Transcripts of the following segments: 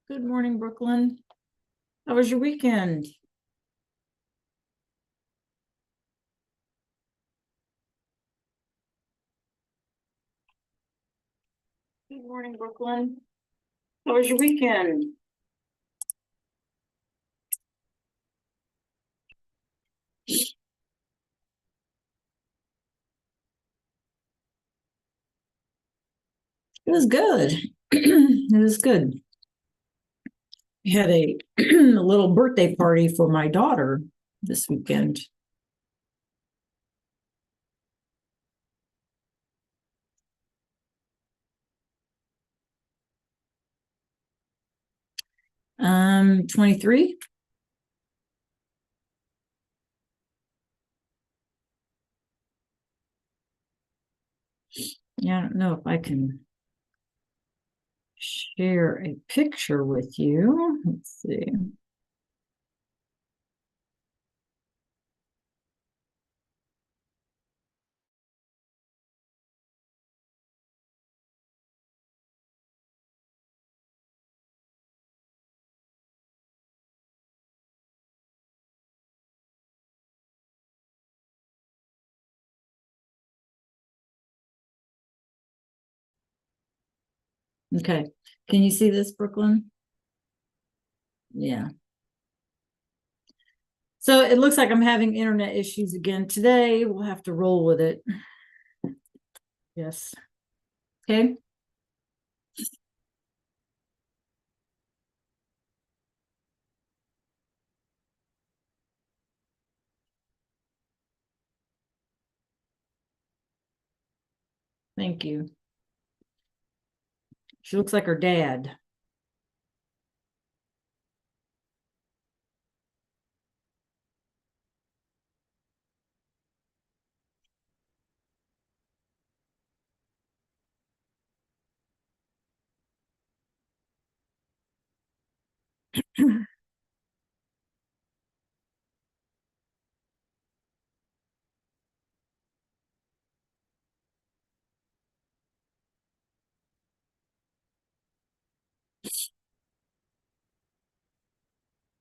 Good morning, Brooklyn. How was your weekend? Good morning, Brooklyn. How was your weekend? It was good. It was good. We had a, a little birthday party for my daughter this weekend. 23. Yeah, I don't know if I can share a picture with you. Let's see. Okay. Can you see this, Brooklyn? Yeah. So it looks like I'm having internet issues again today. We'll have to roll with it. Yes. Okay. Thank you. She looks like her dad.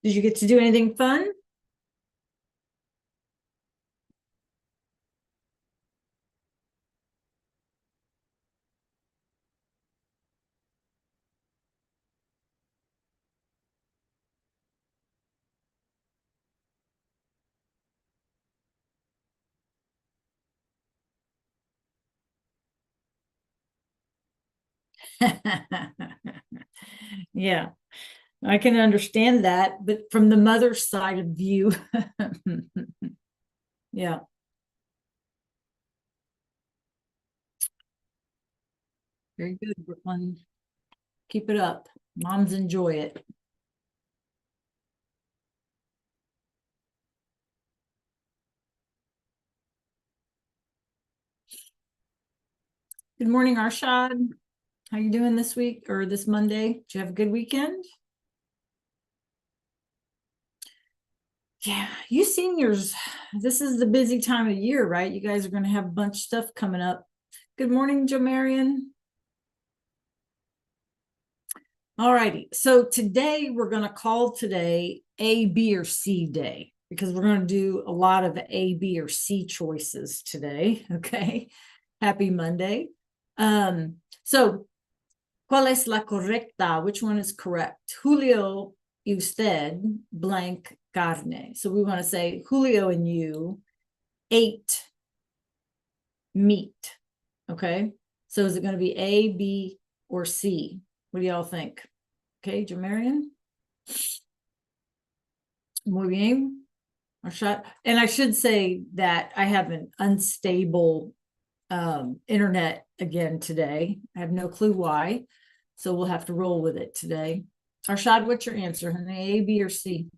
Did you get to do anything fun? Yeah, I can understand that, but from the mother's side of view, yeah, very good, Brooklyn. Keep it up. Moms enjoy it. Good morning, Arshad. How you doing this week or this Monday? Did you have a good weekend? Yeah, you seniors, this is the busy time of year, right? You guys are going to have a bunch of stuff coming up. Good morning, Joe Marion. All righty. So today we're going to call today A, B, or C day because we're going to do a lot of A, B, or C choices today. Okay. Happy Monday. So, ¿cuál es la correcta? Which one is correct? Julio y usted blank carne. So we want to say Julio and you ate meat. Okay. So is it going to be A, B, or C? What do y'all think? Okay, Jamarian? Muy bien. And I should say that I have an unstable internet again today. I have no clue why. So we'll have to roll with it today. Arshad, what's your answer? A, B, or C?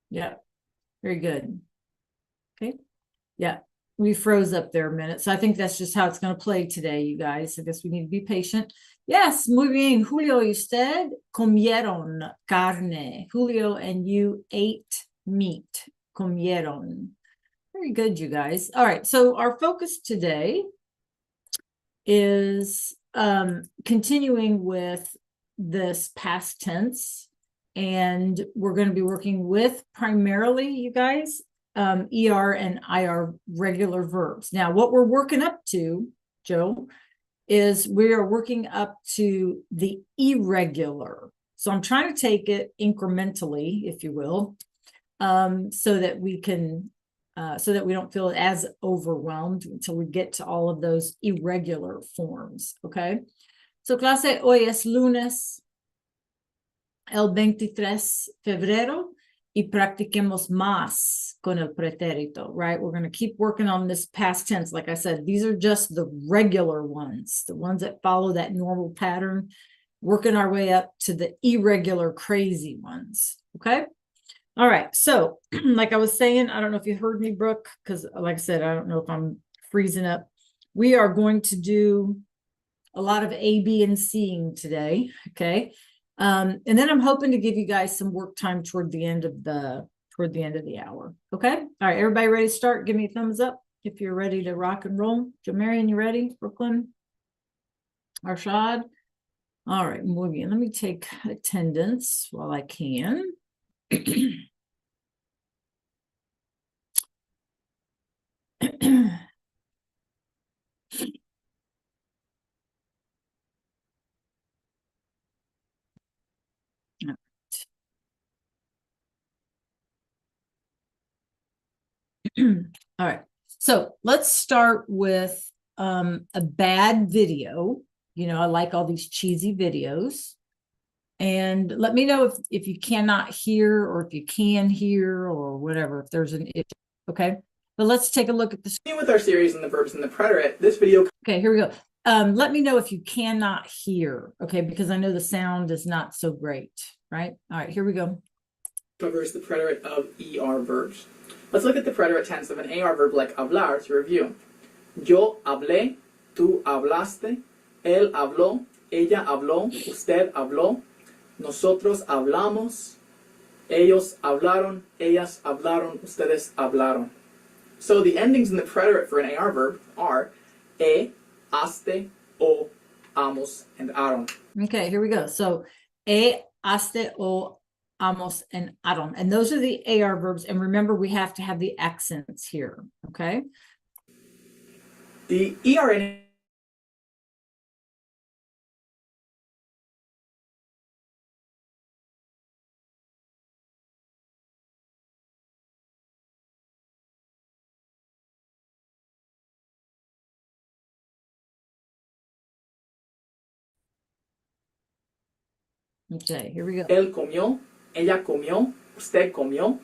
Yeah, very good. Okay. Yeah. we froze up there a minute. So I think that's just how it's going to play today, you guys. I guess we need to be patient. Yes, muy bien. Julio, y usted comieron carne. Julio and you ate meat. Comieron. Very good, you guys. All right. So our focus today is continuing with this past tense. And we're going to be working with primarily, you guys, ER and IR regular verbs. Now, what we're working up to, Joe, is we are working up to the irregular. So I'm trying to take it incrementally, if you will, so that we can, so that we don't feel as overwhelmed until we get to all of those irregular forms. Okay. So clase, hoy es lunes, el 23 febrero, y practiquemos más con el pretérito, right? We're going to keep working on this past tense. Like I said, these are just the regular ones, the ones that follow that normal pattern, working our way up to the irregular, crazy ones. Okay. All right. So like I was saying, I don't know if you heard me, Brooke, because like I said, I don't know if I'm freezing up. We are going to do a lot of A, B, and C'ing today. Okay. And then I'm hoping to give you guys some work time toward the end of the hour. Okay. All right. Everybody ready to start? Give me a thumbs up if you're ready to rock and roll. Jo Marion, you ready? Brooklyn? Arshad? All right. Muy bien. Let me take attendance while I can. All right. So let's start with a bad video. You know, I like all these cheesy videos. And let me know if you cannot hear or if you can hear or whatever, if there's an issue. Okay. But let's take a look at this. With our series on the verbs and the preterite, this video. Okay, here we go. Let me know if you cannot hear. Okay, because I know the sound is not so great, right? All right, here we go. Covers the preterite of ER verbs. Let's look at the preterite tense of an AR verb like hablar to review. Yo hablé, tú hablaste, él habló, ella habló, usted habló, nosotros hablamos, ellos hablaron, ellas hablaron, ustedes hablaron. So the endings in the preterite for an AR verb are haste, o, amos, and aron. Okay, here we go. So haste, o, amos, and aron. And those are the AR verbs. And remember, we have to have the accents here. Okay. The ER ending. Okay, here we go. Él comió, ella comió, usted comió,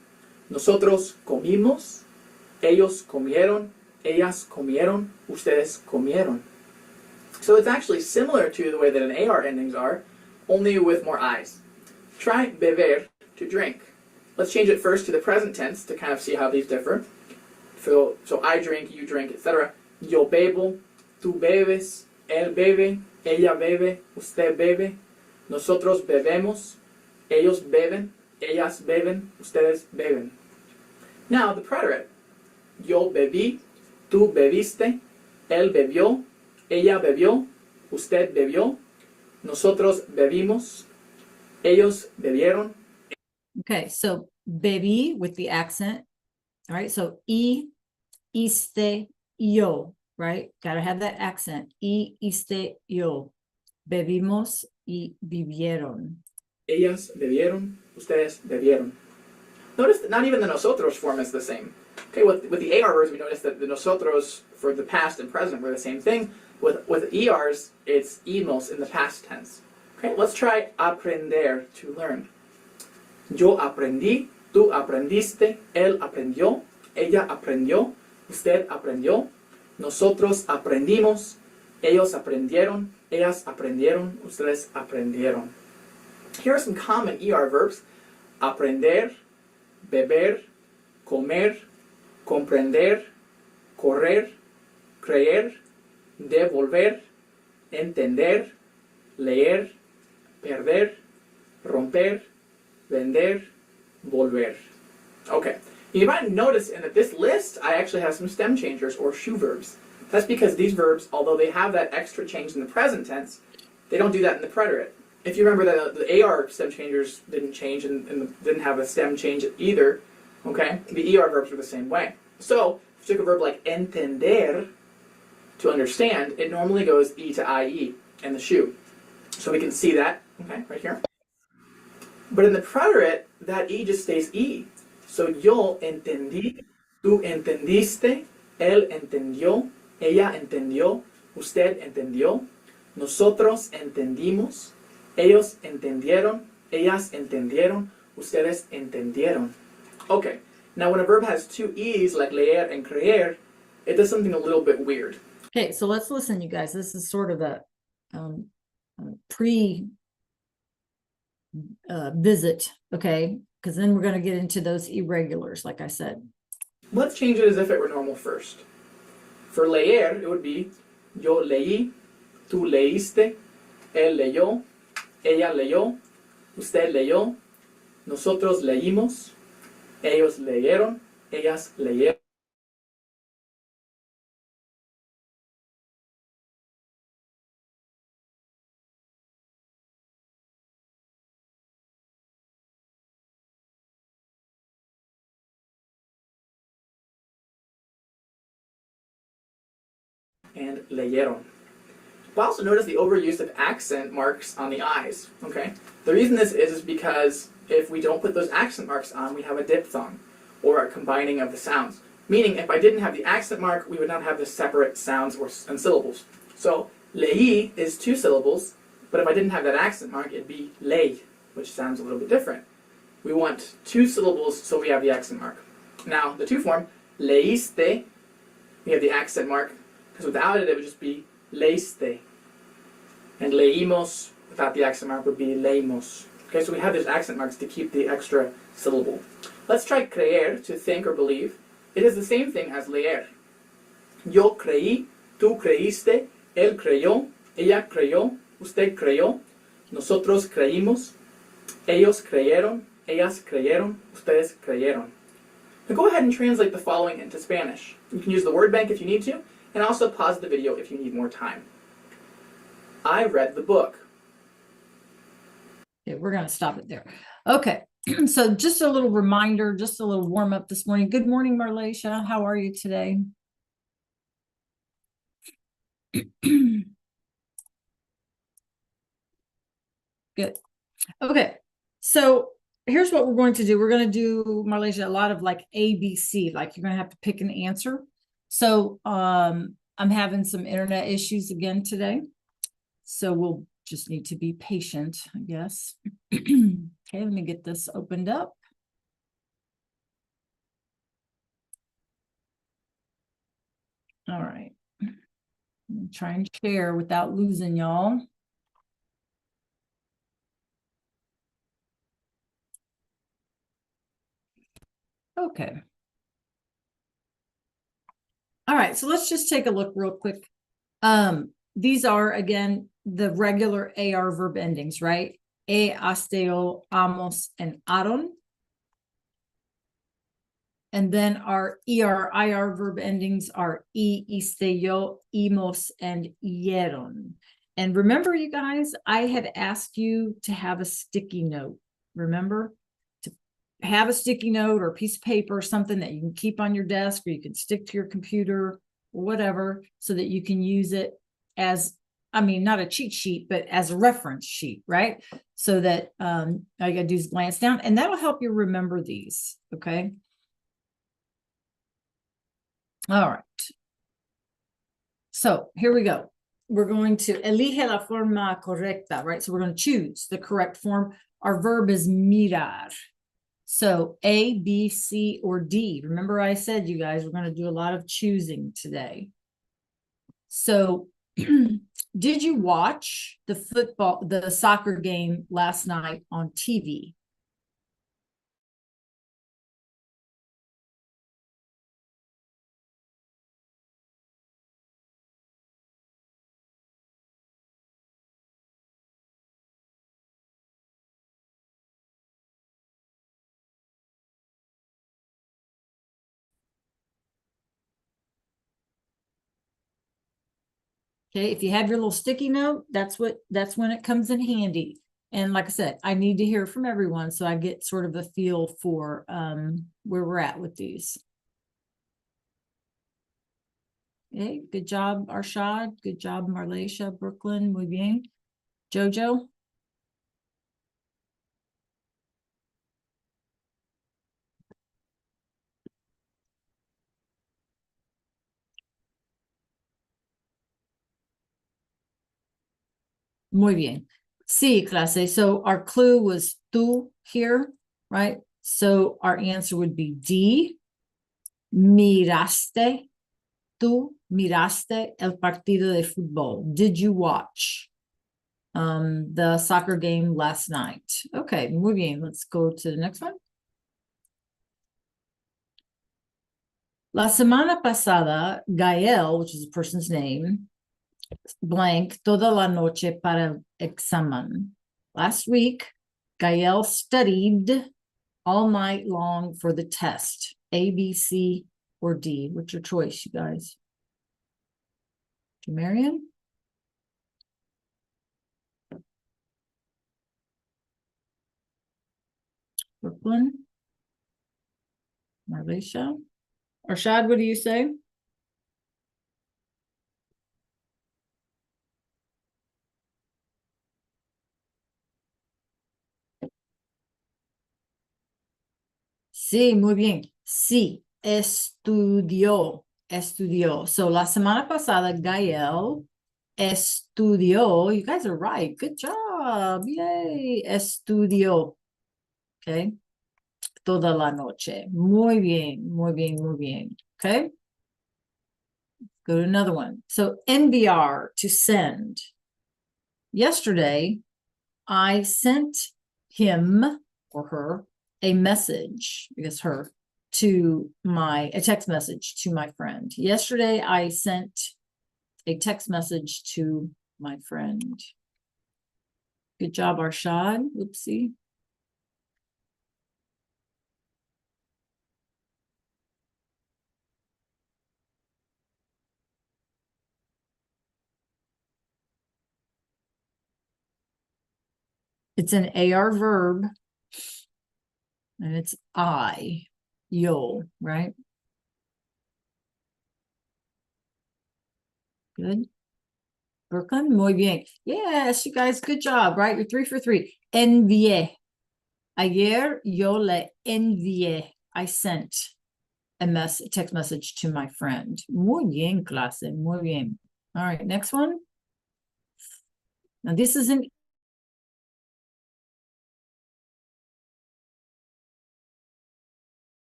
nosotros comimos, ellos comieron, ellas comieron, ustedes comieron. So it's actually similar to the way that an AR endings are, only with more I's. Try beber, to drink. Let's change it first to the present tense to kind of see how these differ. So I drink, you drink, etc. Yo bebo, tú bebes, él bebe, ella bebe, usted bebe, nosotros bebemos, ellos beben, ellas beben, ustedes beben. Now the preterite. Yo bebí, tú bebiste, él bebió, ella bebió, usted bebió, nosotros bebimos, ellos bebieron. Okay, so bebí with the accent. All right, so iste, yo, right? Got to have that accent. Iste, yo. Bebimos y vivieron. Ellas bebieron, ustedes bebieron. Notice that not even the nosotros form is the same. Okay, with the AR verbs, we notice that the nosotros for the past and present were the same thing. With ERs, it's imos in the past tense. Okay, let's try aprender, to learn. Yo aprendí, tú aprendiste, él aprendió, ella aprendió, usted aprendió, nosotros aprendimos, ellos aprendieron, ellas aprendieron, ustedes aprendieron. Here are some common ER verbs. Aprender, beber, comer, comprender, correr, creer, devolver, entender, leer, perder, romper, vender, volver. Okay, you might notice in this list, I actually have some stem changers or shoe verbs. That's because these verbs, although they have that extra change in the present tense, they don't do that in the preterite. If you remember that the AR stem changers didn't change and didn't have a stem change either, okay, the ER verbs are the same way. So, if you took a verb like entender, to understand, it normally goes E to IE in the shoe. So we can see that, okay, right here. But in the preterite, that E just stays E. So yo entendí, tú entendiste, él entendió, ella entendió, usted entendió, nosotros entendimos, ellos entendieron, ellas entendieron, ustedes entendieron. Okay, now when a verb has two E's like leer and creer, it does something a little bit weird. Okay, so let's listen, you guys. This is sort of a pre visit, okay? Because then we're going to get into those irregulars, like I said. Let's change it as if it were normal first. For leer, it would be yo leí, tú leíste, él leyó, ella leyó, usted leyó, nosotros leímos, ellos leyeron, ellas leyeron. And leyeron. But also notice the overuse of accent marks on the I's, okay? The reason this is because if we don't put those accent marks on, we have a diphthong, or a combining of the sounds. Meaning, if I didn't have the accent mark, we would not have the separate sounds and syllables. So, leí is two syllables, but if I didn't have that accent mark, it'd be ley, which sounds a little bit different. We want two syllables, so we have the accent mark. Now, the two form, leíste, we have the accent mark, because without it, it would just be leíste. And leímos, without the accent mark, would be leímos. Okay, so we have these accent marks to keep the extra syllable. Let's try creer, to think or believe. It is the same thing as leer. Yo creí, tú creíste, él creyó, ella creyó, usted creyó, nosotros creímos, ellos creyeron, ellas creyeron, ustedes creyeron. Now go ahead and translate the following into Spanish. You can use the word bank if you need to, and also pause the video if you need more time. I read the book. Okay, we're going to stop it there. Okay, so just a little reminder, just a little warm up this morning. Good morning, Marlacia. How are you today? Good. Okay, so here's what we're going to do. We're going to do, Marlacia, a lot of like A, B, C, like you're going to have to pick an answer. So I'm having some internet issues again today. So we'll just need to be patient, I guess. Okay, let me get this opened up. All right. Try and share without losing y'all. Okay. All right, so let's just take a look real quick. These are, again, the regular AR verb endings, right? Asteo, amos, and aron. And then our IR verb endings are isteo, imos, and hieron. And remember, you guys, I had asked you to have a sticky note. Remember? To have a sticky note or a piece of paper or something that you can keep on your desk, or you can stick to your computer or whatever, so that you can use it as, I mean, not a cheat sheet, but as a reference sheet, right? So that all you gotta do is glance down, and that'll help you remember these, okay? All right. So here we go. We're going to elige la forma correcta, right? So we're going to choose the correct form. Our verb is mirar. So A, B, C, or D. Remember I said, you guys, we're going to do a lot of choosing today. So did you watch the soccer game last night on TV? Okay, if you have your little sticky note, that's when it comes in handy. And like I said, I need to hear from everyone so I get sort of a feel for where we're at with these. Okay, good job, Arshad. Good job, Marleisha, Brooklyn, muy bien. Jojo. Muy bien. Sí, clase. So our clue was tú here, right? So our answer would be D. Miraste. Tú miraste el partido de fútbol. Did you watch the soccer game last night? Okay, muy bien. Let's go to the next one. La semana pasada, Gael, which is a person's name, blank toda la noche para el examen. Last week, Gael studied all night long for the test. A, B, C, or D. What's your choice, you guys? Marion? Brooklyn? Marleisha? Arshad, what do you say? Sí, muy bien. Sí, estudió. So, la semana pasada, Gael estudió. You guys are right. Good job. Yay. Estudió. Okay. Toda la noche. Muy bien, muy bien, muy bien. Okay. Go to another one. So, NBR, to send. Yesterday, I sent him or her a message, I guess her, a text message to my friend. Yesterday, I sent a text message to my friend. Good job, Arshad. Oopsie. It's an AR verb, and it's yo, right? Good. Brooklyn, muy bien. Yes, you guys, good job, right? You're 3 for 3. Envié. Ayer yo le envié. I sent a text message to my friend. Muy bien, clase. Muy bien. All right, next one. Now this is an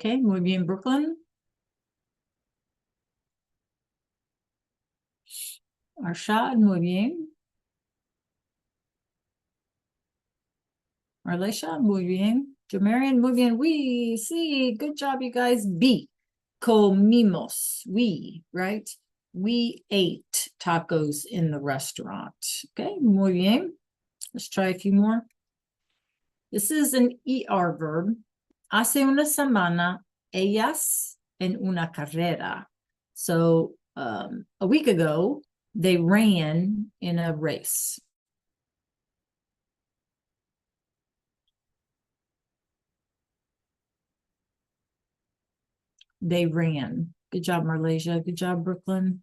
okay, muy bien, Brooklyn. Arshad, muy bien. Arlesha, muy bien. Jamarian, muy bien. We see. Good job, you guys. B. Comimos. We, right? We ate tacos in the restaurant. Okay, muy bien. Let's try a few more. This is an ER verb. Hace una semana, ellas en una carrera. So a week ago, they ran in a race. They ran. Good job, Marlesia. Good job, Brooklyn.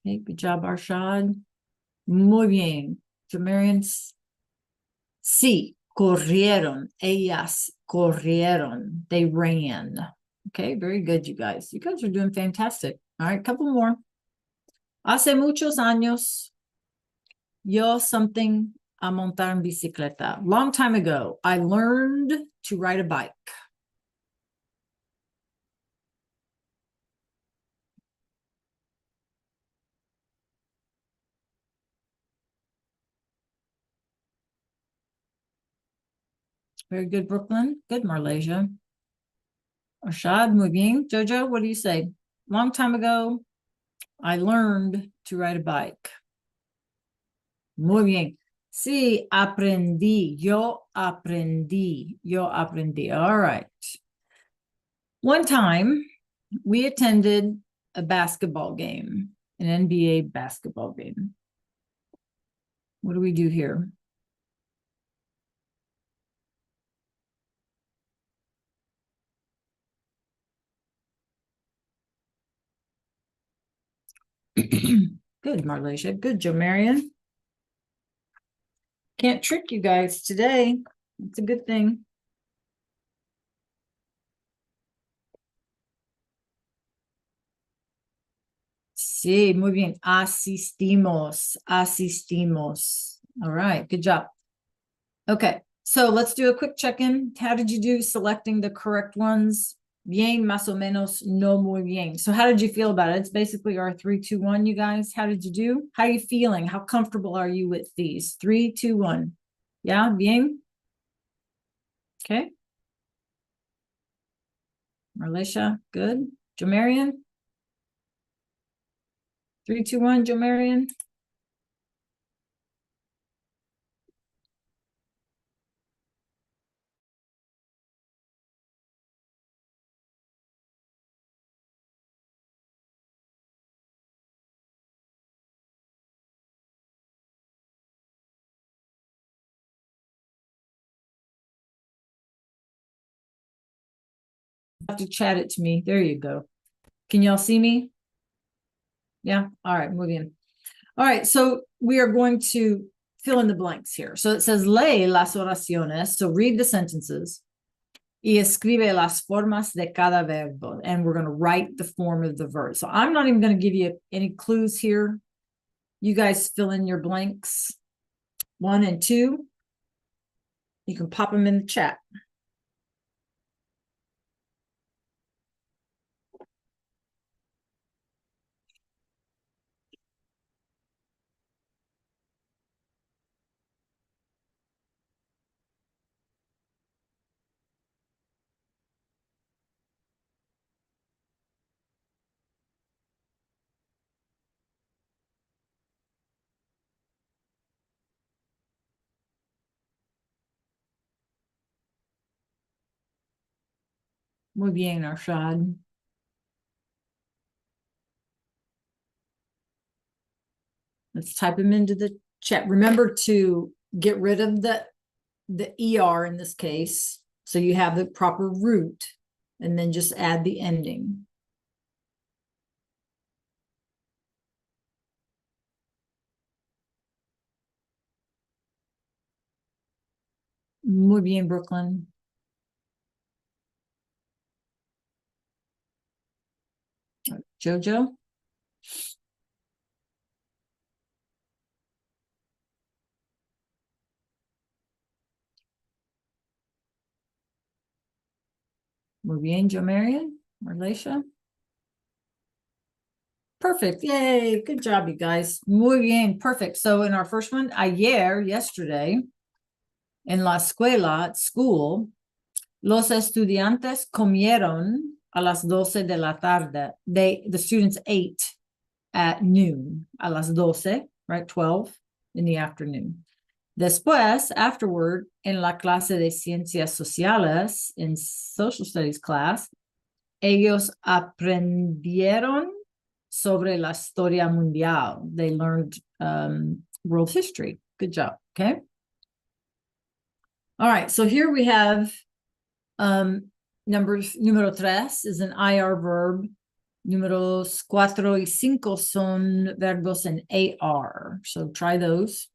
Okay, good job, Arshad. Muy bien. Jamarian. Sí, corrieron. Ellas corrieron. They ran. Okay, very good, you guys. You guys are doing fantastic. All right, couple more. Hace muchos años, yo something a montar en bicicleta. Long time ago, I learned to ride a bike. Very good, Brooklyn. Good, Malaysia. Arshad, muy bien. Jojo, what do you say? Long time ago, I learned to ride a bike. Muy bien. Sí, aprendí. Yo aprendí. Yo aprendí. All right. One time, we attended a basketball game, an NBA basketball game. What do we do here? Good, Marlasia. Good, Joe Marion. Can't trick you guys today. It's a good thing. Sí, muy bien. Asistimos. Asistimos. All right, good job. Okay, so let's do a quick check-in. How did you do selecting the correct ones? Bien, más o menos, no muy bien. So how did you feel about it? It's basically our 3, 2, 1, you guys. How did you do? How are you feeling? How comfortable are you with these? 3, 2, 1. Yeah, bien? Okay. Marlisha, good. Jomarian? 3, 2, 1, Jomarian? Have to chat it to me. There you go. Can y'all see me? Yeah. All right. Muy bien. All right. So we are going to fill in the blanks here. So it says lee las oraciones. So read the sentences. Y escribe las formas de cada verbo. And we're going to write the form of the verb. So I'm not even going to give you any clues here. You guys fill in your blanks 1 and 2. You can pop them in the chat. Muy bien, Arshad. Let's type them into the chat. Remember to get rid of the ER in this case. So you have the proper root and then just add the ending. Muy bien, Brooklyn. Jojo. Muy bien, Joe Marion. Marlacia. Perfect. Yay. Good job, you guys. Muy bien. Perfect. So in our first one, ayer, yesterday, en la escuela, at school, los estudiantes comieron a las 12 de la tarde. The students ate at noon, a las 12, right? 12 in the afternoon. Después, afterward, en la clase de ciencias sociales, in social studies class, ellos aprendieron sobre la historia mundial. They learned world history. Good job. Okay. All right. So here we have número 3 is an IR verb. Números 4 y 5 son verbos en AR. So try those.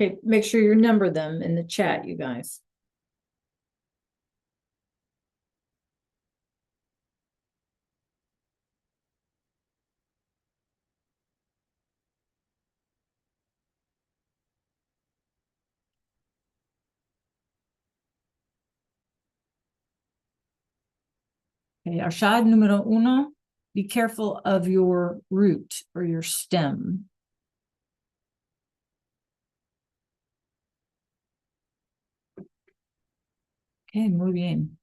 Okay, make sure you number them in the chat, you guys. Okay, Arshad número uno, be careful of your root or your stem. Okay, muy bien.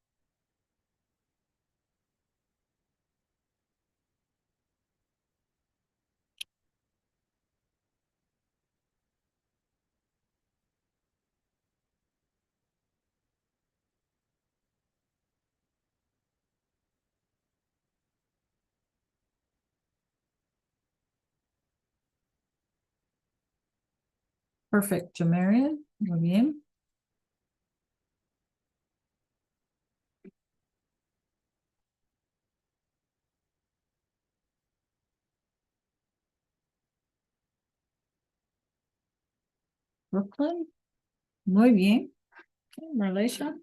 Perfect, Jamarian. Muy bien. Brooklyn. Muy bien. Okay, Marleisha.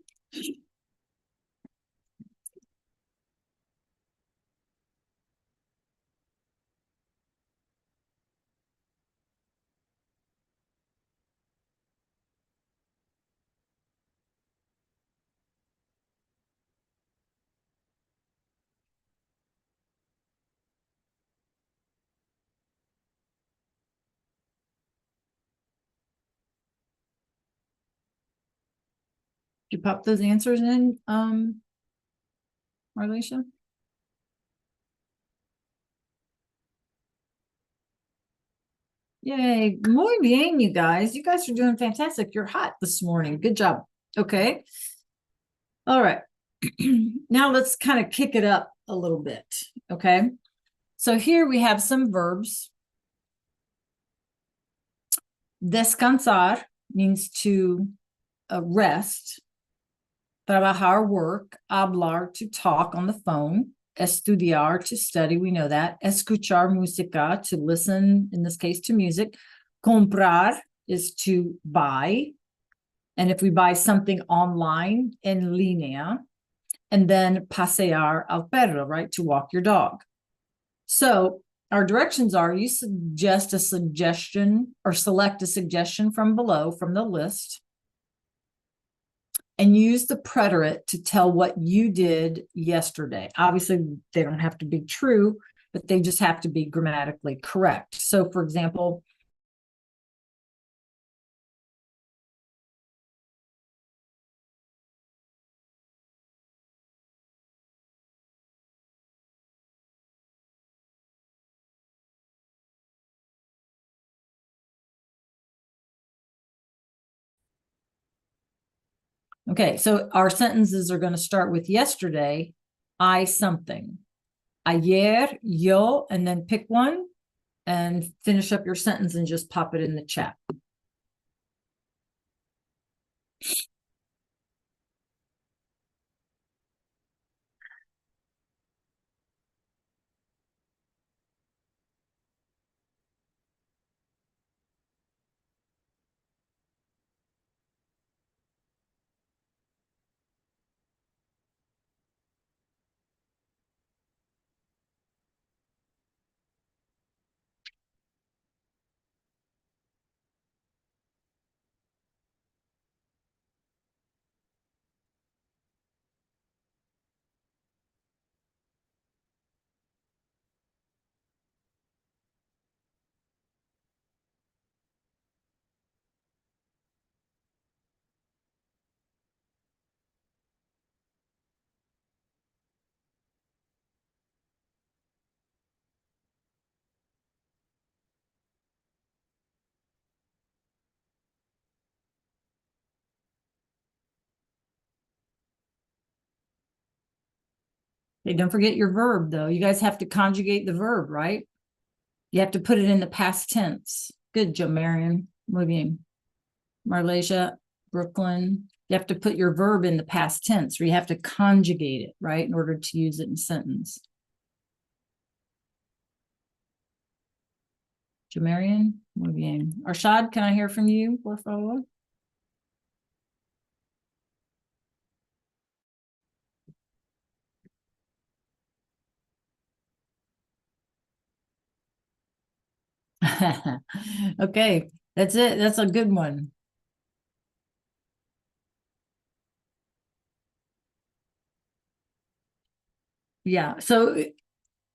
Did you pop those answers in, Marleisha? Yay, muy bien, you guys. You guys are doing fantastic. You're hot this morning. Good job. Okay. All right. Now let's kind of kick it up a little bit. Okay. So here we have some verbs. Descansar means to rest. Trabajar, work. Hablar, to talk on the phone. Estudiar, to study. We know that. Escuchar música, to listen, in this case, to music. Comprar is to buy. And if we buy something online, en línea. And then pasear al perro, right? To walk your dog. So our directions are, you suggest a suggestion or select a suggestion from below from the list and use the preterite to tell what you did yesterday. Obviously, they don't have to be true, but they just have to be grammatically correct. So for example, okay, so our sentences are going to start with yesterday, I something. Ayer, yo, and then pick one and finish up your sentence and just pop it in the chat. Hey, don't forget your verb, though. You guys have to conjugate the verb, right? You have to put it in the past tense. Good job, Marion. Muy bien. Marlesia, Brooklyn. You have to put your verb in the past tense, or you have to conjugate it, right, in order to use it in a sentence. Jamarian, muy bien. Arshad, can I hear from you, por favor? Okay, that's it. That's a good one. Yeah, so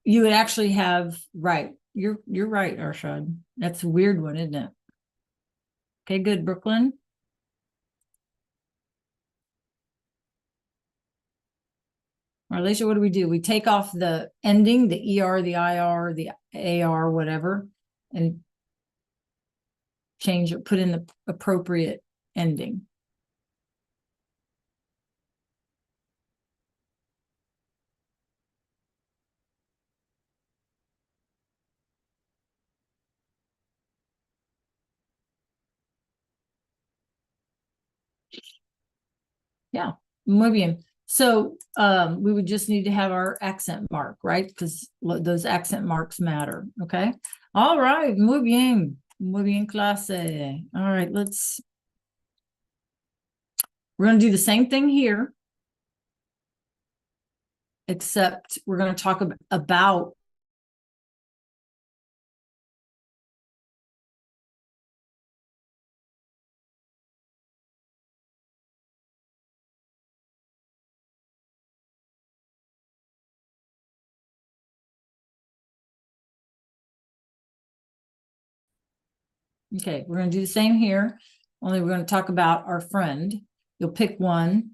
you would actually have, right. You're right, Arshad. That's a weird one, isn't it? Okay, good, Brooklyn. Marleisha, what do? We take off the ending, the ER, the IR, the AR, whatever, and change it, put in the appropriate ending. Yeah, muy bien. So we would just need to have our accent mark, right? Because those accent marks matter. Okay. All right. Muy bien. Muy bien, clase. All right. We're going to do the same thing here, except we're going to talk about. Okay, we're going to do the same here, only we're going to talk about our friend. You'll pick one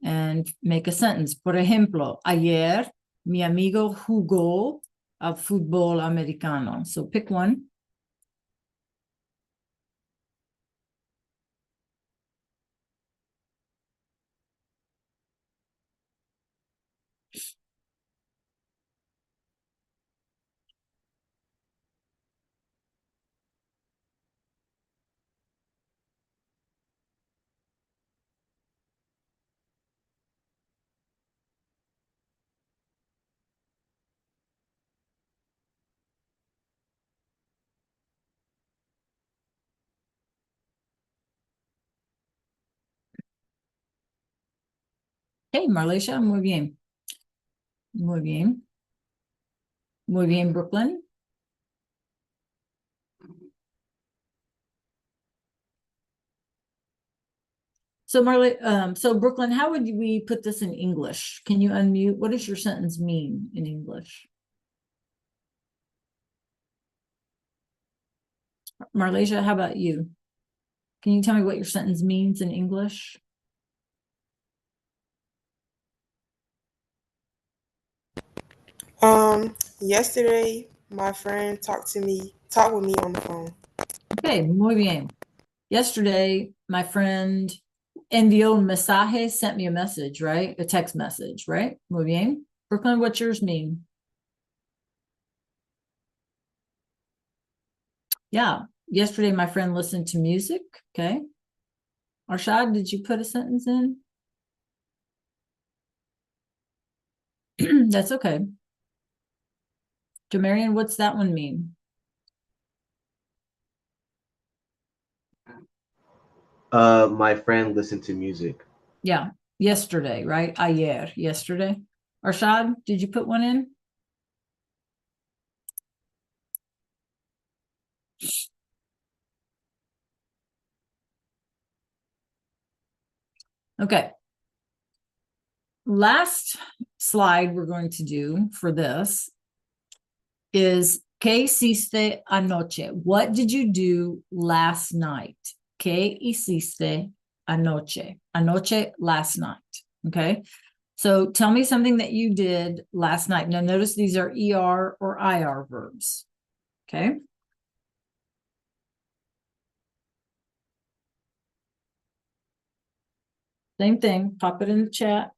and make a sentence. Por ejemplo, ayer mi amigo jugó al fútbol americano. So pick one. Hey, Marleisha, muy bien. Muy bien. Muy bien, Brooklyn. So so Brooklyn, how would we put this in English? Can you unmute? What does your sentence mean in English? Marleisha, how about you? Can you tell me what your sentence means in English? Yesterday my friend talked with me on the phone. Okay, muy bien. Yesterday, my friend envió un mensaje, sent me a message, right? A text message, right? Muy bien. Brooklyn, what's yours mean? Yeah. Yesterday, my friend listened to music. Okay. Arshad, did you put a sentence in? That's okay. Jamarian, what's that one mean? My friend listened to music. Yeah. Yesterday, right? Ayer, yesterday. Arshad, did you put one in? Okay. Last slide we're going to do for this is ¿Qué hiciste anoche? What did you do last night? ¿Qué hiciste anoche? Anoche, last night. Okay. So tell me something that you did last night. Now notice these are ER or IR verbs. Okay. Same thing. Pop it in the chat.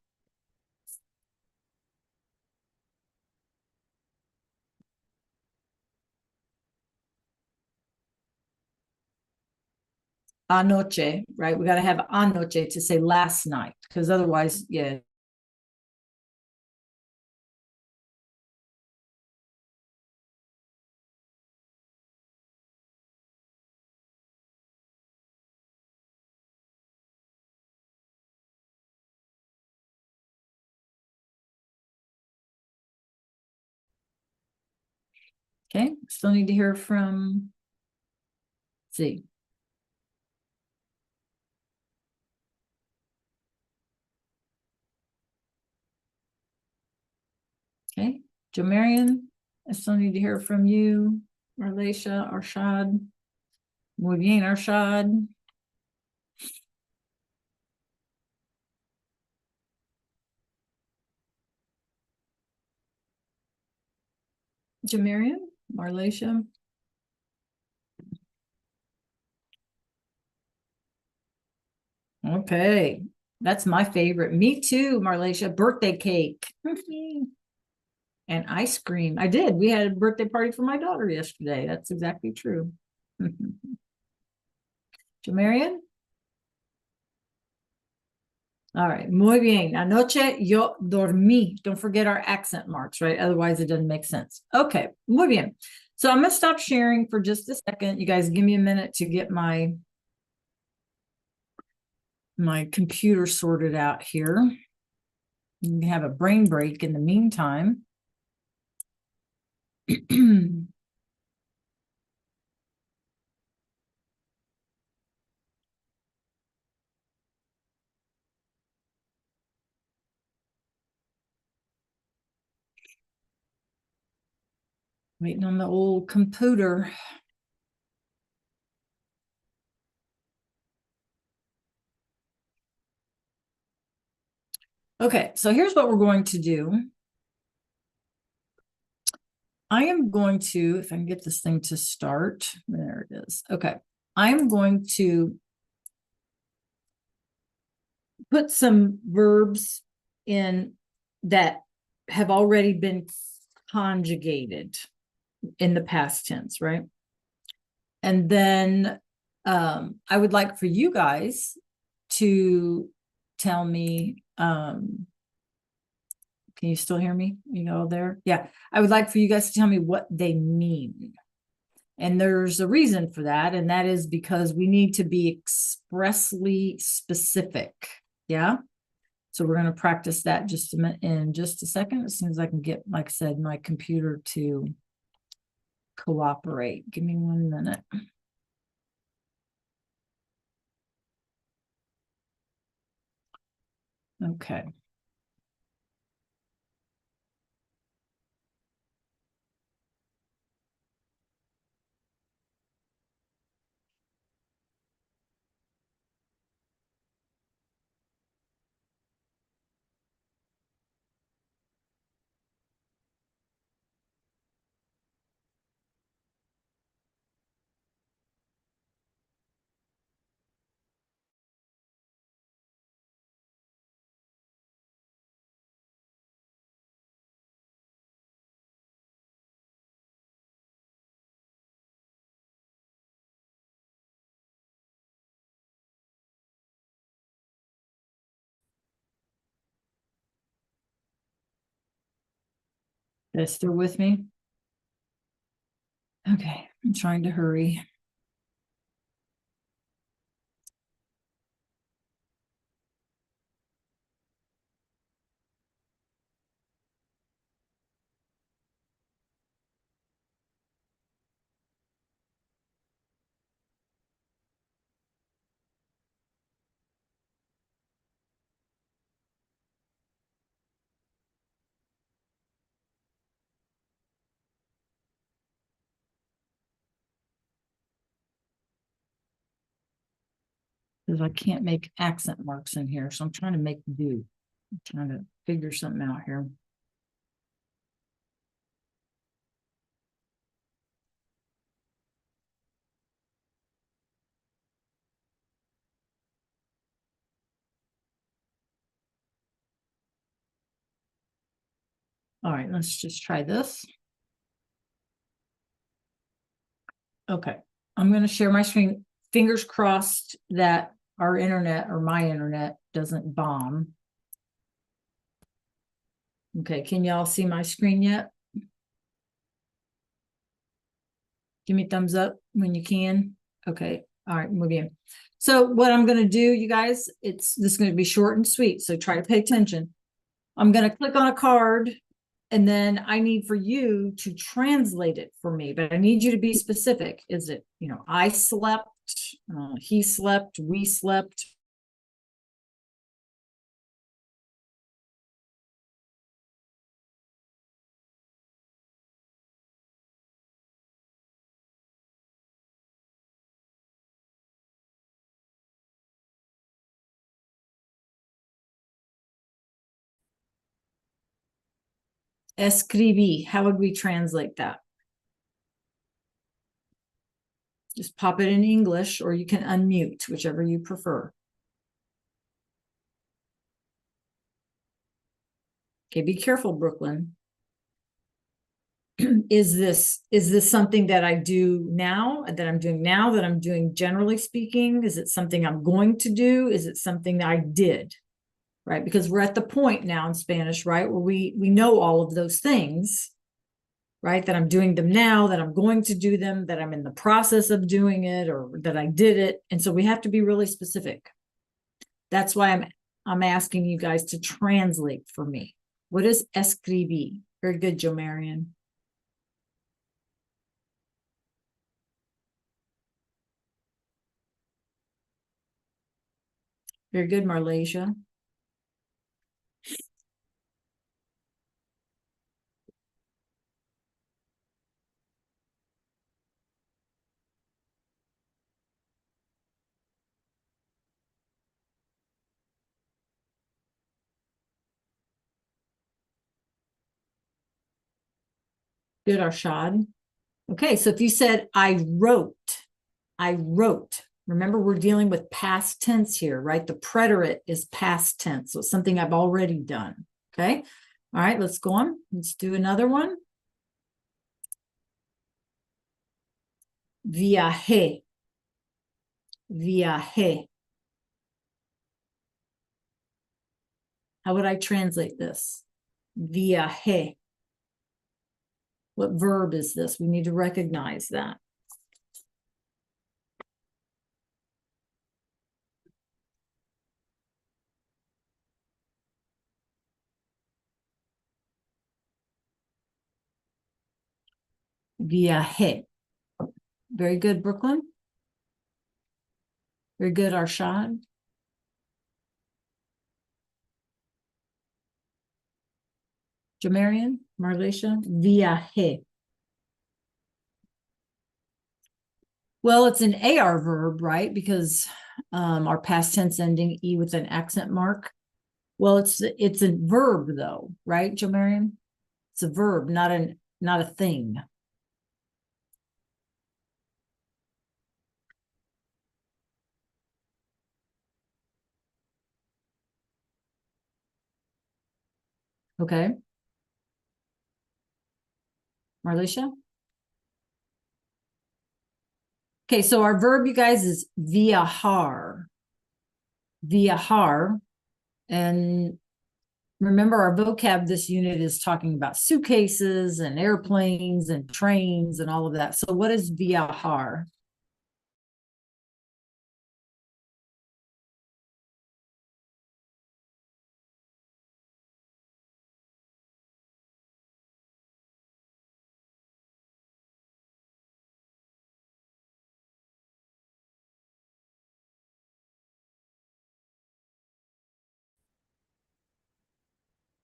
Anoche, right? We got to have anoche to say last night, because otherwise, yeah, Okay, still need to hear from Z. Okay, Jamarian, I still need to hear from you. Marlacia, Arshad. Muy bien, Arshad. Jamarian, Marlacia. Okay, that's my favorite. Me too, Marlacia. Birthday cake and ice cream. I did. We had a birthday party for my daughter yesterday. That's exactly true. Jamarian? All right. Muy bien. Anoche yo dormí. Don't forget our accent marks, right? Otherwise, it doesn't make sense. Okay. Muy bien. So I'm going to stop sharing for just a second. You guys give me a minute to get my computer sorted out here. You can have a brain break in the meantime. Waiting on the old computer. Okay, so here's what we're going to do. I am going to, if I can get this thing to start, there it is. Okay, I'm going to put some verbs in that have already been conjugated in the past tense, right? And then I would like for you guys to tell me, can you still hear me? You know, there? Yeah. I would like for you guys to tell me what they mean. And there's a reason for that. And that is because we need to be expressly specific. Yeah. So we're going to practice that just a minute, in just a second, as soon as I can get, like I said, my computer to cooperate. Give me 1 minute. Okay. They're still with me? Okay, I'm trying to hurry. Because I can't make accent marks in here, so I'm trying to make do. I'm trying to figure something out here. All right, let's just try this. Okay, I'm going to share my screen. Fingers crossed that our internet or my internet doesn't bomb. Okay, can y'all see my screen yet? Give me a thumbs up when you can. Okay, all right, muy bien. So what I'm going to do, you guys, this is going to be short and sweet, so try to pay attention. I'm going to click on a card And then I need for you to translate it for me, but I need you to be specific. Is it, I slept, he slept, we slept? Escribí. How would we translate that? Just pop it in English, or you can unmute, whichever you prefer. Okay, be careful, Brooklyn. Is this something that I do now, that I'm doing now, that I'm doing generally speaking? Is it something I'm going to do? Is it something that I did? Right? Because we're at the point now in Spanish, right, where we know all of those things, right? That I'm doing them now, that I'm going to do them, that I'm in the process of doing it, or that I did it. And so we have to be really specific. That's why I'm asking you guys to translate for me. What is escribí? Very good, Joe Marion. Very good, Marlasia. Good, Arshad. Okay, so if you said I wrote, remember we're dealing with past tense here, right? The preterite is past tense, so it's something I've already done. Okay, all right, let's go on. Let's do another one. Viajé, viajé. How would I translate this? Viajé. What verb is this? We need to recognize that. Viajé. Very good, Brooklyn. Very good, Arshad. Jamarian, Marlisha, viajé. Well, it's an AR verb, right? Because our past tense ending E with an accent mark. Well, it's a verb though, right, Jamarian? It's a verb, not a thing. Okay. Marlisha? Okay, so our verb, you guys, is viajar. Viajar. And remember, our vocab this unit is talking about suitcases and airplanes and trains and all of that. So what is viajar?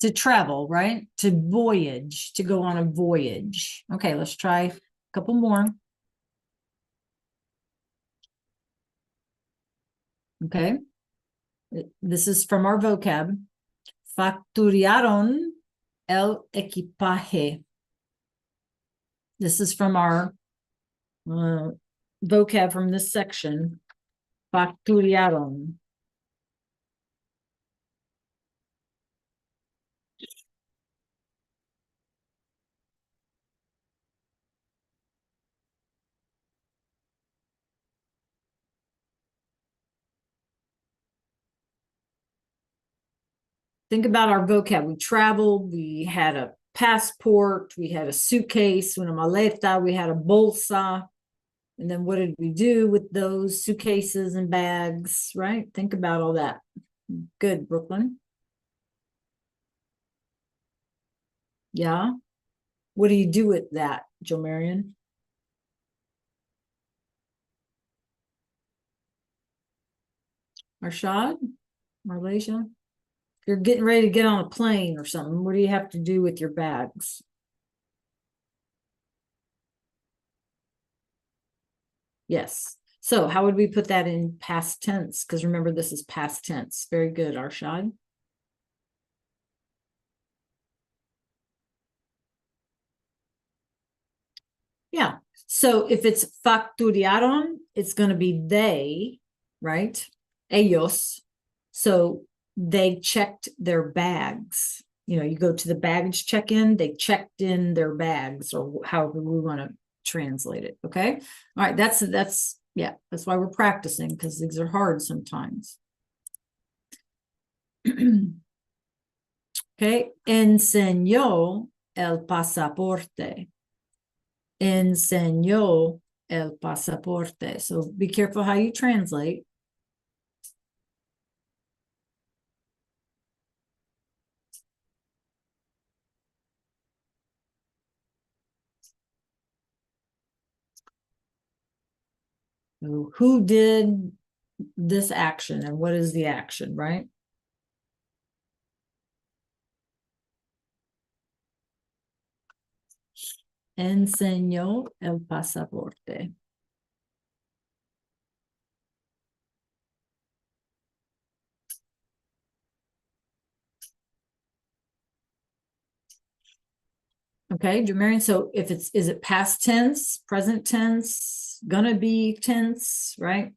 To travel, right? To voyage, to go on a voyage. Okay, let's try a couple more. Okay. This is from our vocab. Facturaron el equipaje. This is from our vocab from this section. Facturaron. Think about our vocab. We traveled, we had a passport, we had a suitcase, una maleta, we had a bolsa. And then what did we do with those suitcases and bags, right? Think about all that. Good, Brooklyn. Yeah. What do you do with that, Joe Marion? Arshad? Malaysia? If you're getting ready to get on a plane or something, what do you have to do with your bags? Yes. So how would we put that in past tense? Because remember, this is past tense. Very good, Arshad. Yeah. So if it's facturaron, it's going to be they, right? Ellos. So they checked their bags. You know, you go to the baggage check-in, they checked in their bags, or however we want to translate it. Okay. All right. That's why we're practicing, because these are hard sometimes. Okay. Enseñó el pasaporte. Enseñó el pasaporte. So be careful how you translate. Who did this action and what is the action, right? Enseñó el pasaporte. Okay, Jamarian. So if is it past tense, present tense, gonna be tense, right?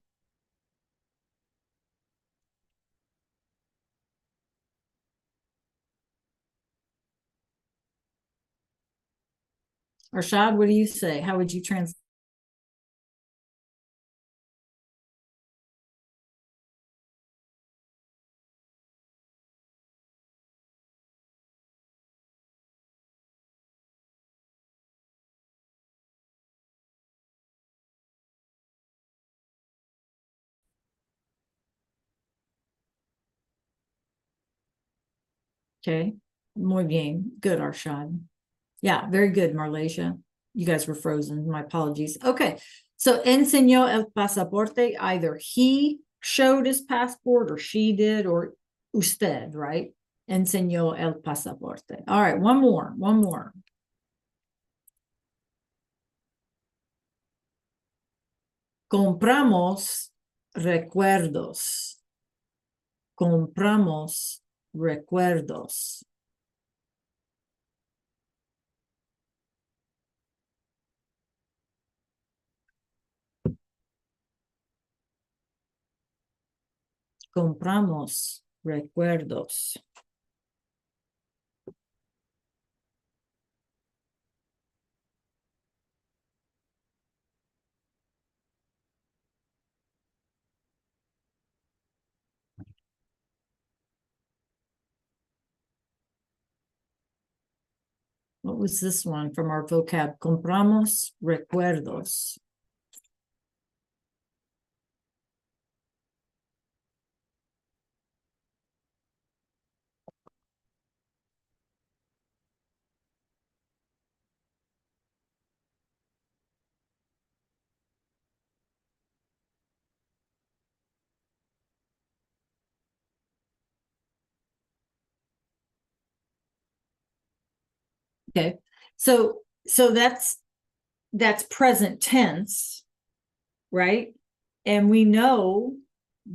Arshad, what do you say? How would you translate? Okay, muy bien. Good, Arshad. Yeah, very good, Marlasia. You guys were frozen. My apologies. Okay, so enseñó el pasaporte. Either he showed his passport, or she did, or usted, right? Enseñó el pasaporte. All right, one more. Compramos recuerdos. Compramos recuerdos. Compramos recuerdos. What was this one from our vocab? Compramos recuerdos. Okay, so that's present tense, right? And we know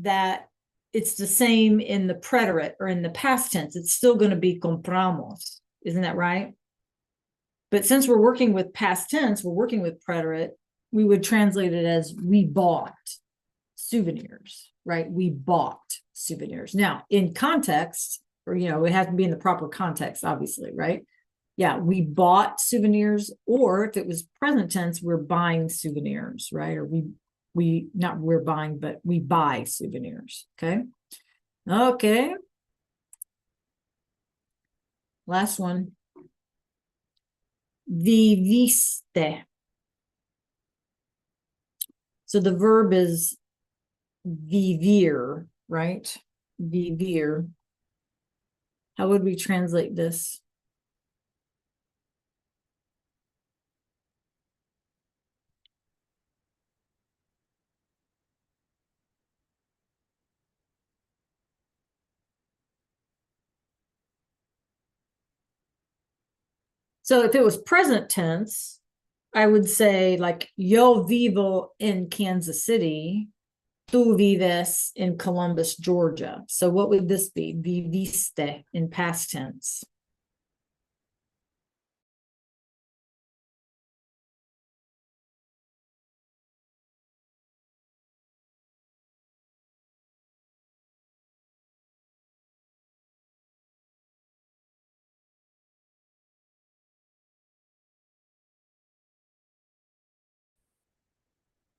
that it's the same in the preterite or in the past tense. It's still going to be compramos. Isn't that right? But since we're working with past tense, we're working with preterite, we would translate it as we bought souvenirs, right? We bought souvenirs. Now, in context, or, it has to be in the proper context, obviously, right? Yeah, we bought souvenirs, or if it was present tense, we're buying souvenirs, right? Or we're buying, but we buy souvenirs. Okay. Okay. Last one. Viviste. So the verb is vivir, right? Vivir. How would we translate this? So if it was present tense, I would say like yo vivo in Kansas City, tú vives in Columbus, Georgia. So what would this be? Viviste in past tense.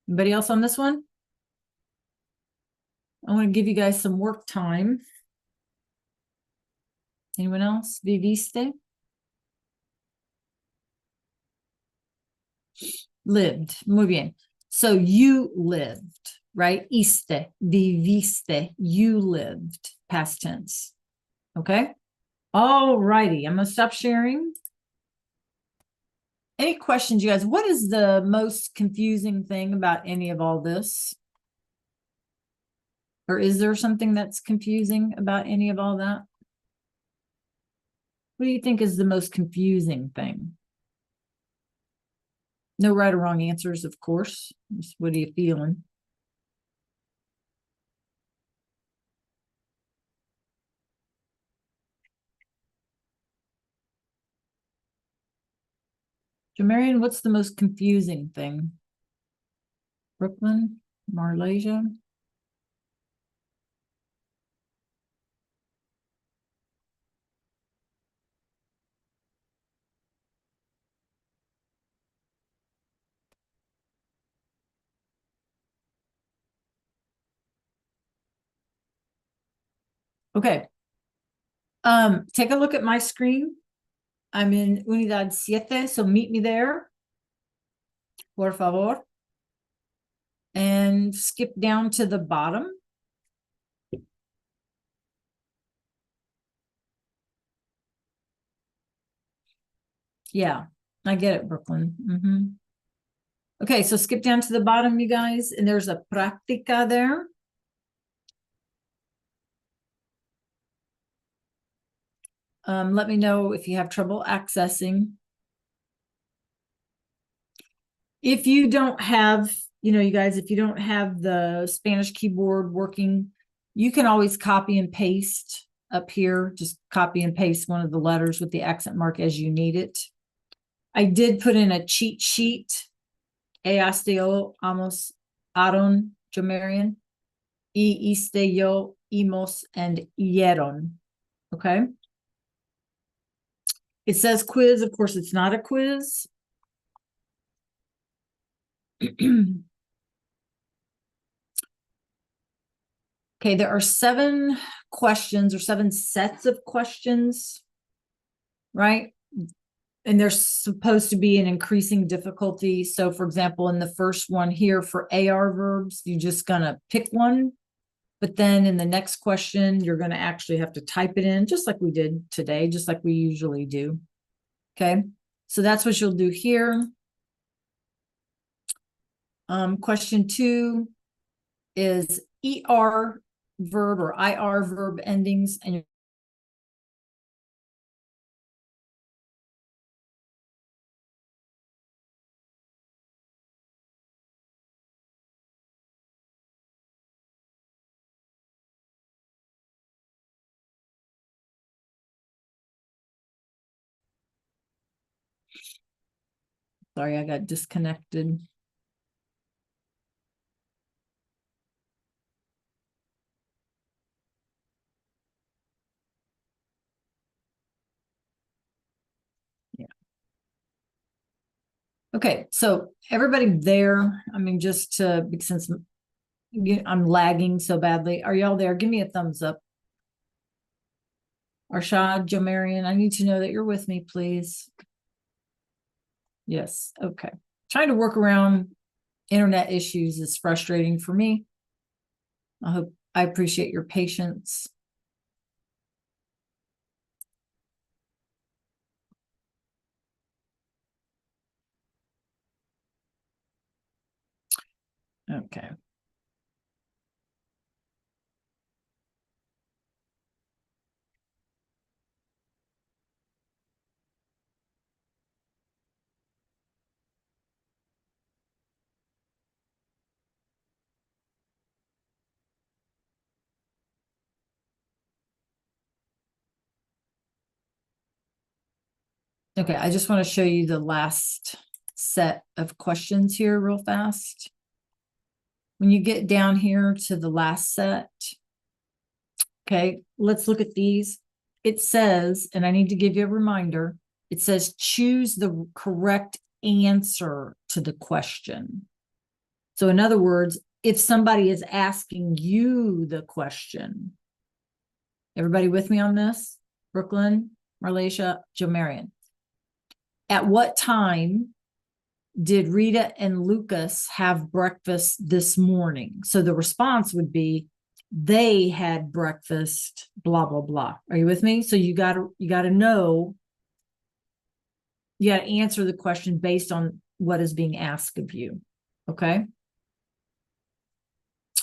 Anybody else on this one? I want to give you guys some work time. Anyone else? Viviste? Lived. Muy bien. So you lived, right? Iste, viviste, you lived, past tense. Okay. All righty. I'm going to stop sharing. Any questions, you guys? What is the most confusing thing about any of all this? Or is there something that's confusing about any of all that? What do you think is the most confusing thing? No right or wrong answers, of course. Just what are you feeling? Jamarian, what's the most confusing thing? Brooklyn, Malaysia? Okay. Take a look at my screen. I'm in Unidad 7, so meet me there. Por favor. And skip down to the bottom. Yeah, I get it, Brooklyn. Okay, so skip down to the bottom, you guys, and there's a práctica there. Let me know if you have trouble accessing. If you don't have, you guys, if you don't have the Spanish keyboard working, you can always copy and paste up here. Just copy and paste one of the letters with the accent mark as you need it. I did put in a cheat sheet. Easteo amos aron Jamarian. Iste yo imos and ieron. Okay. It says quiz. Of course, it's not a quiz. Okay, there are 7 questions or 7 sets of questions, right? And they're supposed to be an increasing difficulty. So for example, in the first one here for AR verbs, you're just gonna pick one. But then in the next question, you're gonna actually have to type it in, just like we did today, just like we usually do. Okay, so that's what you'll do here. Question 2 is ER verb or IR verb endings, and sorry, I got disconnected. Yeah. Okay, so everybody there, I mean, just to, since I'm lagging so badly, are y'all there? Give me a thumbs up. Arshad, Jamarian, I need to know that you're with me, please. Yes, okay. Trying to work around internet issues is frustrating for me. I appreciate your patience. Okay. Okay, I just want to show you the last set of questions here real fast. When you get down here to the last set, okay, let's look at these. It says, and I need to give you a reminder, it says choose the correct answer to the question. So in other words, if somebody is asking you the question, everybody with me on this? Brooklyn, Marlacia, Joe Marion. At what time did Rita and Lucas have breakfast this morning? So the response would be, they had breakfast, blah, blah, blah. Are you with me? So you gotta know, you gotta answer the question based on what is being asked of you. Okay.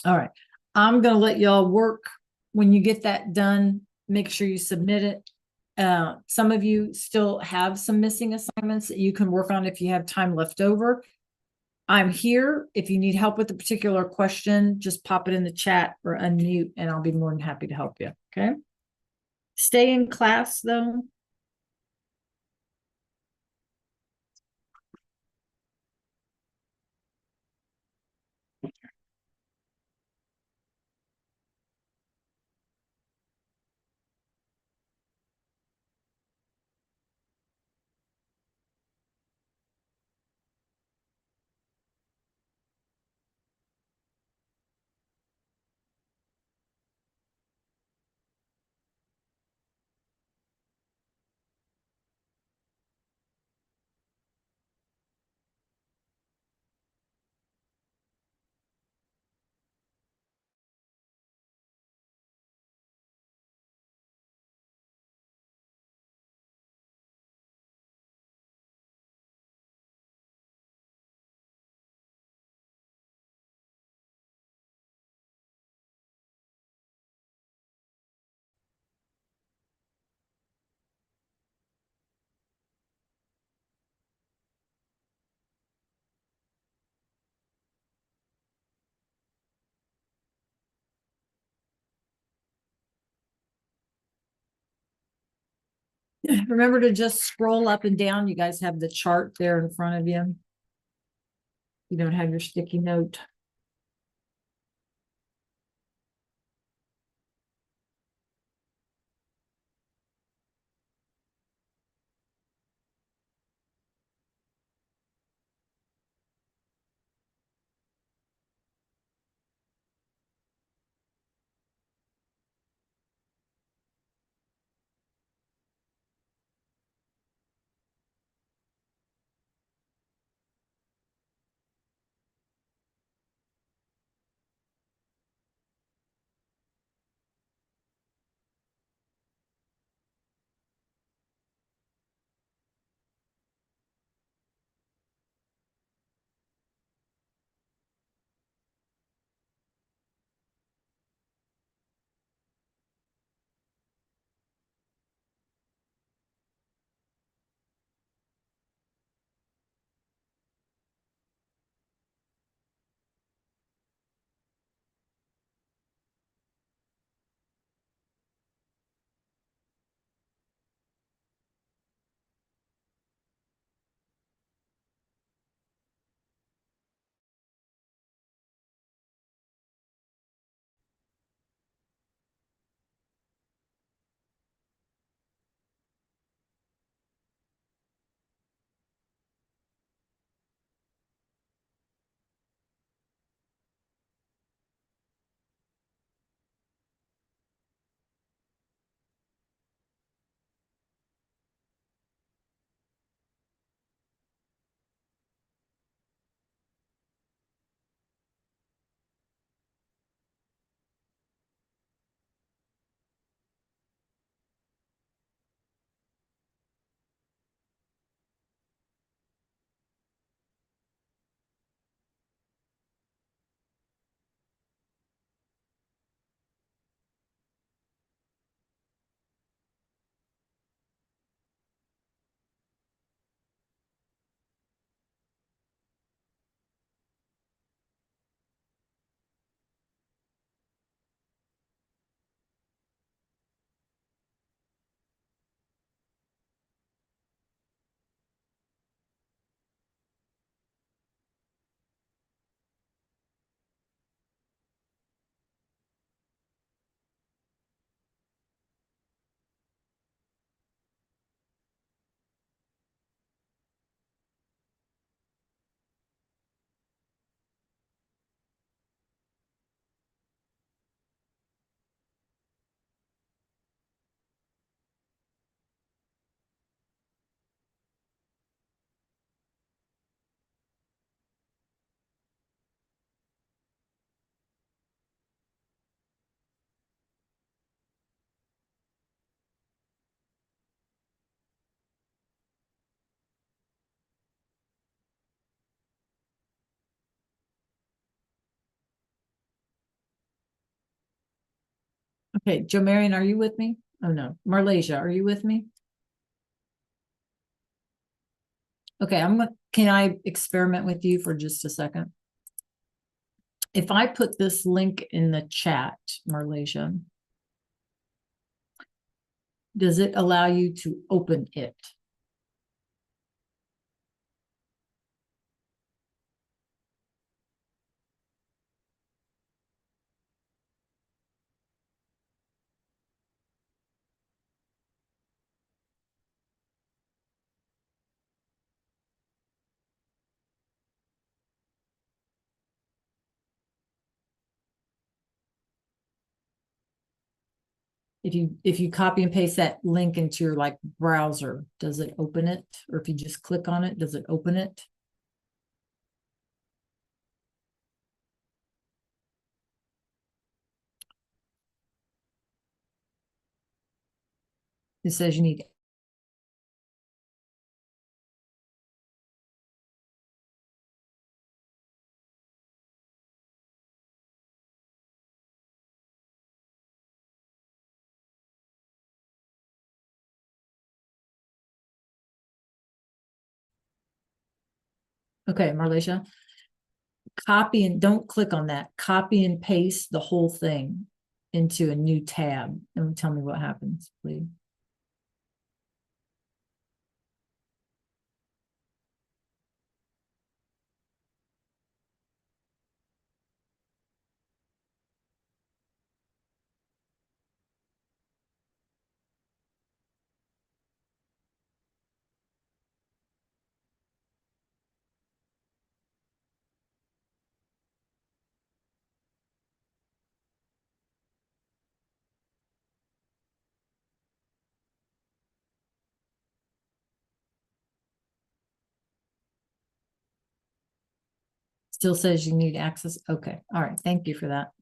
All right. I'm gonna let y'all work. When you get that done, make sure you submit it. Some of you still have some missing assignments that you can work on if you have time left over. I'm here. If you need help with a particular question, just pop it in the chat or unmute and I'll be more than happy to help you. Okay. Stay in class though. Remember to just scroll up and down. You guys have the chart there in front of you. You don't have your sticky note. Okay, Joe Marion, are you with me? Oh, no. Marlasia, are you with me? Okay, can I experiment with you for just a second? If I put this link in the chat, Marlasia, does it allow you to open it? If you copy and paste that link into your like browser, does it open it? Or if you just click on it, does it open it? It says you need. Okay, Marlasia, copy and don't click on that. Copy and paste the whole thing into a new tab and tell me what happens, please. Still says you need access. Okay, all right, thank you for that.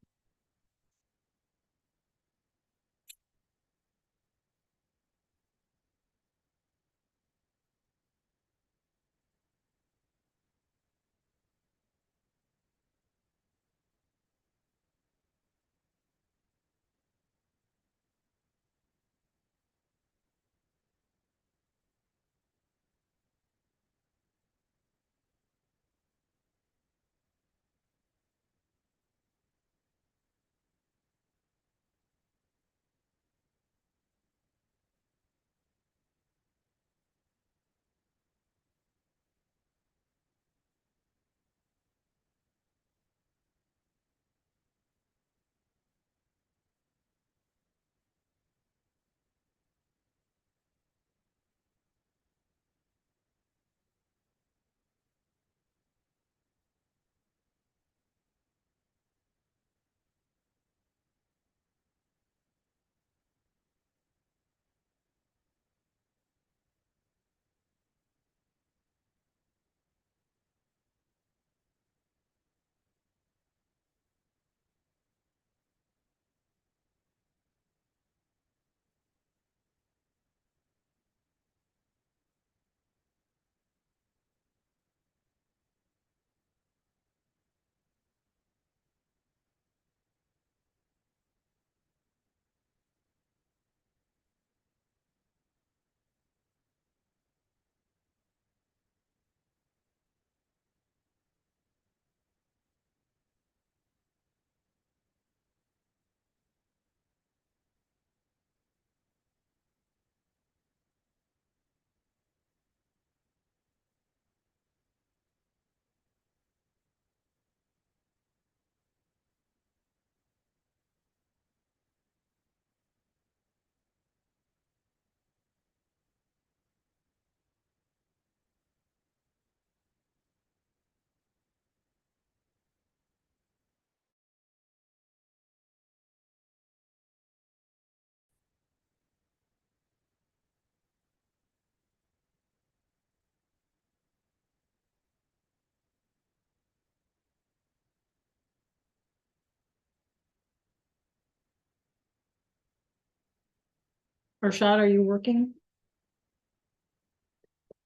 Arshad, are you working?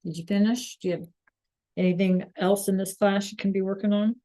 Did you finish? Do you have anything else in this class you can be working on?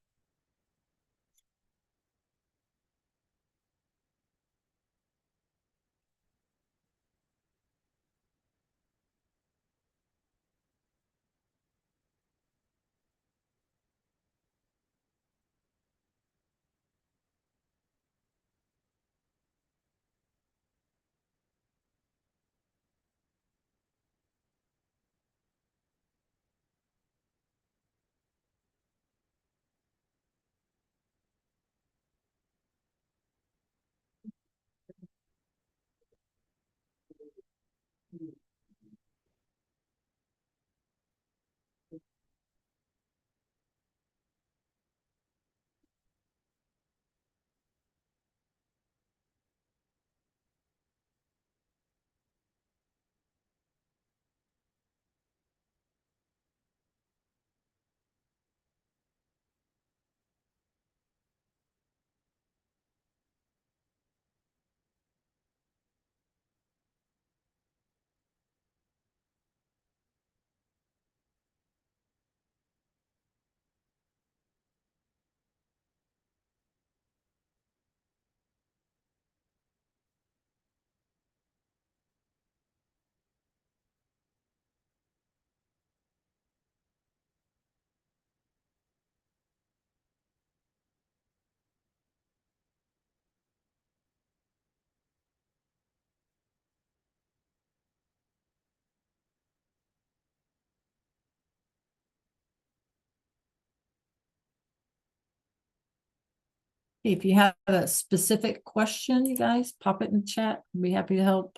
If you have a specific question, you guys pop it in the chat. I'd be happy to help.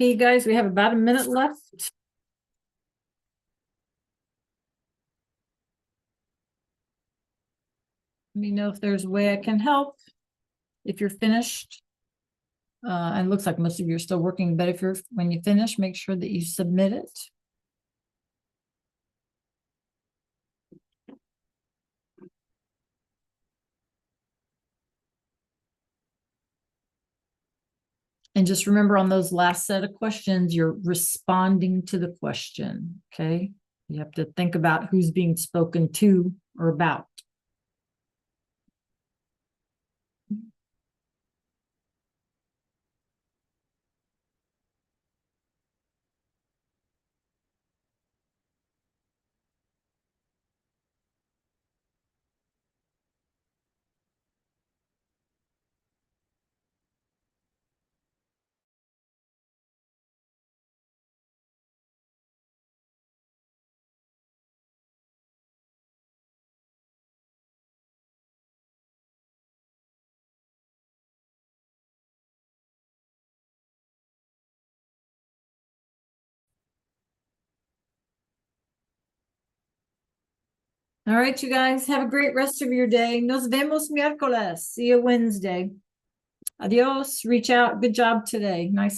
Hey, guys, we have about a minute left. Let me know if there's a way I can help. If you're finished. And it looks like most of you are still working, but if when you finish, make sure that you submit it. And just remember on those last set of questions, you're responding to the question, okay? You have to think about who's being spoken to or about. All right, you guys, have a great rest of your day. Nos vemos miércoles. See you Wednesday. Adios. Reach out. Good job today. Nicely.